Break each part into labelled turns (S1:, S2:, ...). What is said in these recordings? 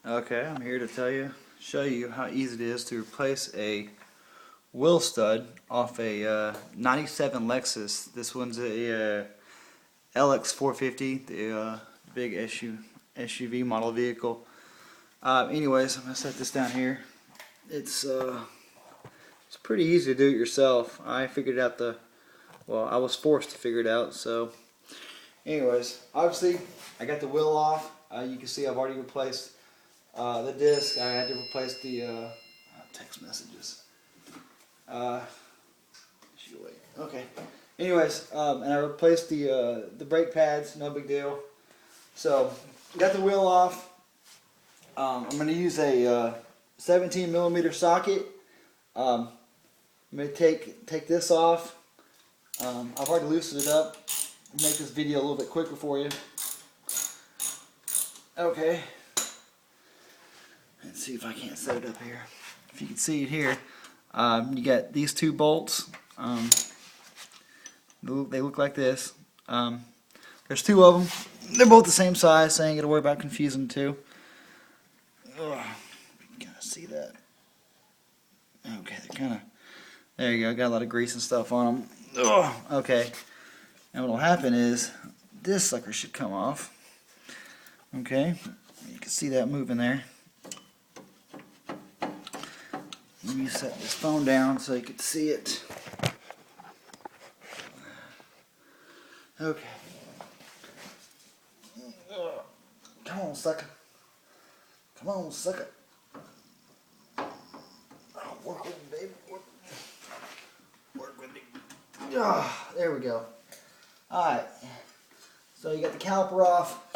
S1: Okay, I'm here to show you how easy it is to replace a wheel stud off a 97 Lexus. This one's a LX 450, the big SUV model vehicle. Anyways, I'm gonna set this down here. It's pretty easy to do it yourself. I figured out I was forced to figure it out. So, anyways, obviously I got the wheel off. You can see I've already replaced the disc. I had to replace the text messages. Okay. Anyways, and I replaced the brake pads. No big deal. So got the wheel off. I'm going to use a 17 millimeter socket. I'm going to take this off. I've already loosened it up. Make this video a little bit quicker for you. Okay. Let's see if I can't set it up here. If you can see it here, you got these two bolts. They look like this. There's two of them. They're both the same size, so I ain't got to worry about confusing the two. Ugh, you kind of see that. Okay, they're kind of. There you go. Got a lot of grease and stuff on them. Ugh, okay. And what'll happen is this sucker should come off. Okay, you can see that moving there. Let me set this phone down so you can see it. Okay. Come on, sucker. Come on, sucker. Oh, work with me, baby. Work with me. Ah, there we go. Alright. So you got the caliper off.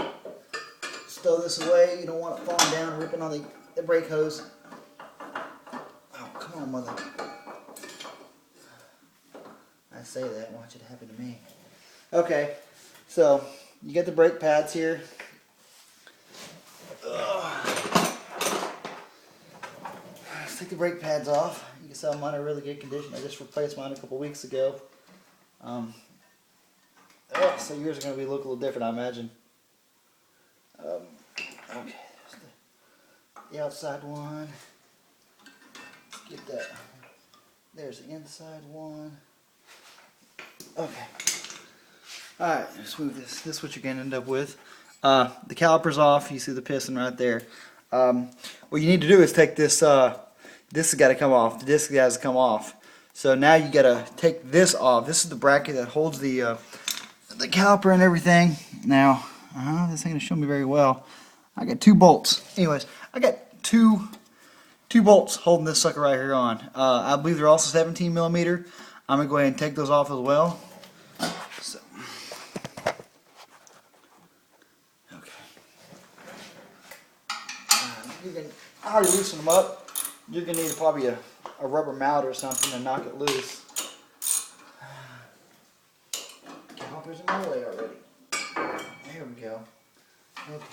S1: Stow this away. You don't want it falling down, ripping on the brake hose. Oh, come on, mother. I say that, watch it happen to me. Okay, so you get the brake pads here. Let's take the brake pads off. You can see mine are in really good condition. I just replaced mine a couple weeks ago. So yours are going to look a little different, I imagine. Okay, there's the outside one. Get that. There's the inside one. Okay. Alright, let's move this. This is what you're going to end up with. The caliper's off. You see the piston right there. What you need to do is take this. This has got to come off. The disc has to come off. So now you got to take this off. This is the bracket that holds the caliper and everything. Now, this ain't going to show me very well. I got two bolts. Anyways, I got two bolts holding this sucker right here on. I believe they're also 17 millimeter. I'm going to go ahead and take those off as well. So, okay. I already loosened them up. You're going to need probably a rubber mallet or something to knock it loose. Calipers in my way already. There we go. Okay.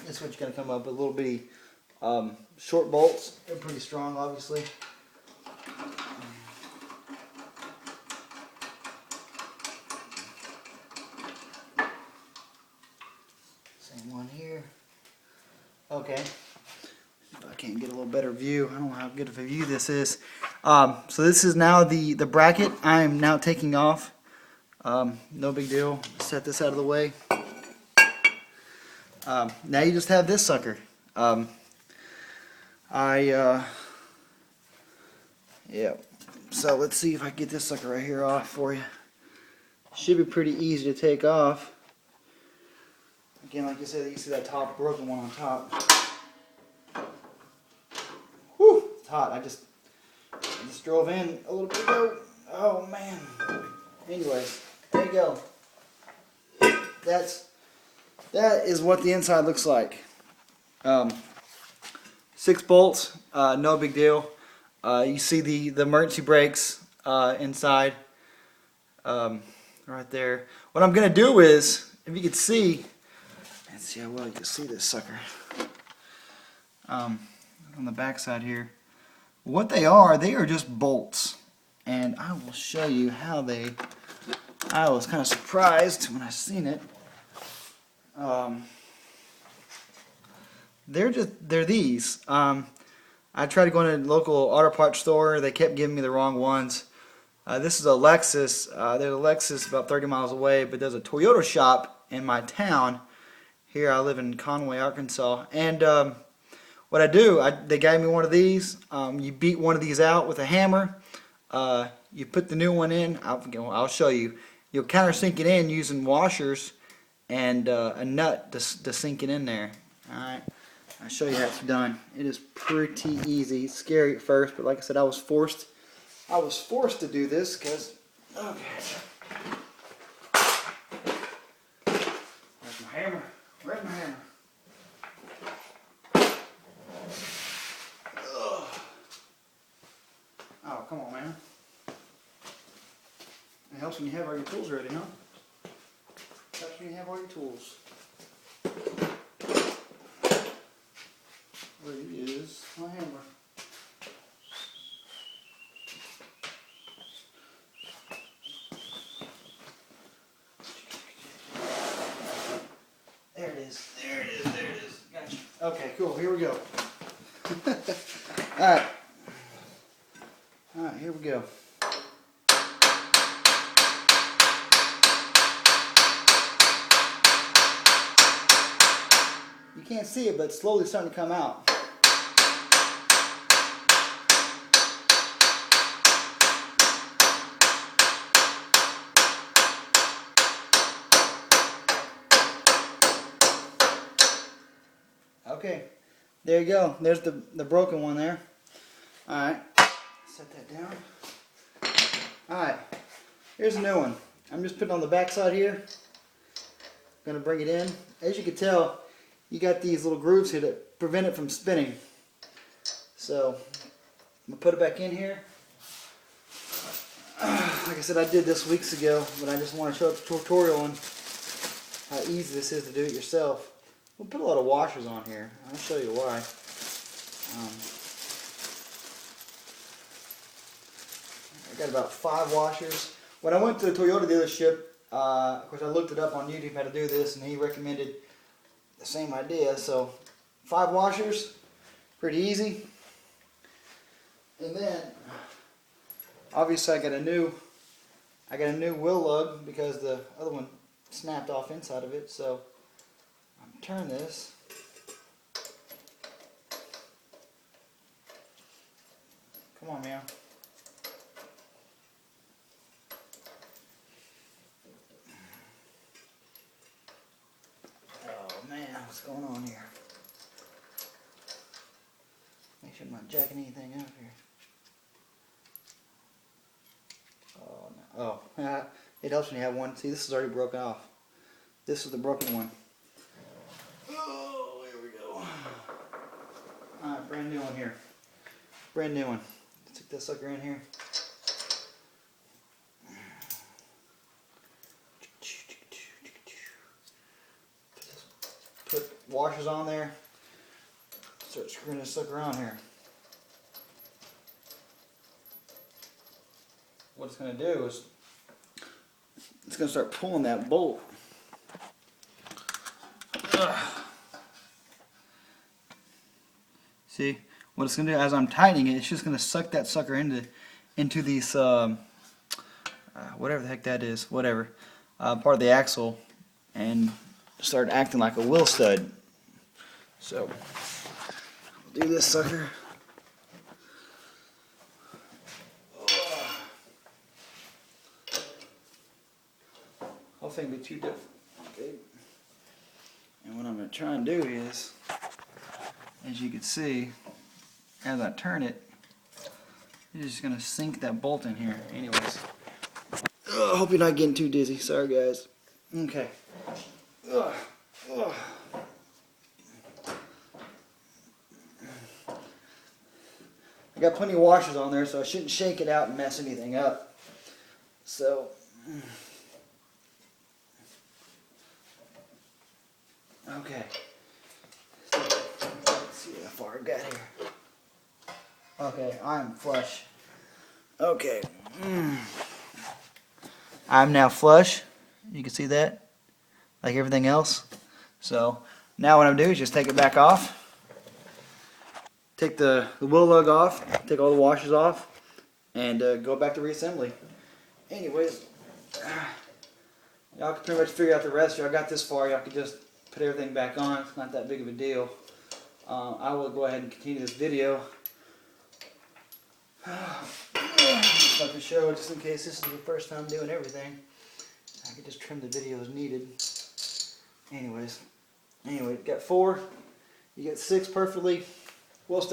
S1: This is what you're going to come up with, little bitty short bolts. They're pretty strong, obviously. Same one here. Okay. If I can't get a little better view, I don't know how good of a view this is. So this is now the bracket I am now taking off. No big deal. Set this out of the way. Now you just have this sucker. Yeah. So let's see if I can get this sucker right here off for you. Should be pretty easy to take off. Again, like I said, you see that top broken one on top. Whew, it's hot. I just drove in a little bit ago. Oh man. Anyways, there you go. That is what the inside looks like. 6 bolts, no big deal. You see the emergency brakes inside, right there. What I'm gonna do is, if you can see, let's see how well you can see this sucker. on the back side here. What they are just bolts. And I will show you how they, I was kind of surprised when I seen it. They're these. I tried to go in a local auto parts store. They kept giving me the wrong ones. This is a Lexus. There's a Lexus about 30 miles away, but there's a Toyota shop in my town. Here I live in Conway, Arkansas. And what I do, they gave me one of these. You beat one of these out with a hammer. You put the new one in. I'll show you. You'll countersink it in using washers and a nut to sink it in there. Alright, I'll show you how it's done. It is pretty easy. It's scary at first, but like I said, I was forced to do this because, okay. Where's my hammer? Where's my hammer? Ugh. Oh, come on, man. It helps when you have all your tools ready, huh? Helps when you have all your tools. Where is my hammer? There it is. There it is. There it is. Gotcha. Okay, cool. Here we go. Alright. Alright, here we go. You can't see it, but it's slowly starting to come out. Okay, there you go. There's the broken one there. Alright, set that down. Alright, here's a new one. I'm just putting it on the back side here. Gonna bring it in. As you can tell, you got these little grooves here that prevent it from spinning. So, I'm gonna put it back in here. Like I said, I did this weeks ago, but I just want to show a tutorial on how easy this is to do it yourself. We'll put a lot of washers on here. I'll show you why. I got about 5 washers. When I went to the Toyota dealership, of course I looked it up on YouTube how to do this, and he recommended the same idea. So 5 washers, pretty easy. And then obviously I got a new wheel lug because the other one snapped off inside of it. So I'm turn this. Come on, man. Oh man, what's going on here? Make sure I'm not jacking anything up here. Oh no. Oh, it helps when you have one. See, this is already broken off. This is the broken one. Oh, here we go. Alright, brand new one here. Brand new one. Stick this sucker in here. Put washers on there. Start screwing this sucker on here. What it's going to do is it's going to start pulling that bolt. Ugh. See, what it's going to do as I'm tightening it, it's just going to suck that sucker into these whatever the heck that is, whatever part of the axle, and start acting like a wheel stud. So do this sucker. Hopefully it won't be too different. Okay. And what I'm going to try and do is, as you can see, as I turn it, it's just going to sink that bolt in here. Anyways. I hope you're not getting too dizzy. Sorry, guys. Okay. Ugh. Ugh. I got plenty of washers on there, so I shouldn't shake it out and mess anything up. So, okay. Let's see if far I've got here. Okay, I'm flush. Okay. I'm now flush. You can see that, like everything else. So now what I'm doing is just take it back off. Take the wheel lug off, take all the washers off, and go back to reassembly. Anyways, y'all can pretty much figure out the rest. Y'all got this far, y'all can just put everything back on. It's not that big of a deal. I will go ahead and continue this video. Just like to show, just in case this is the first time doing everything, I can just trim the video as needed. Anyway, got 4, you get 6 perfectly. We'll start.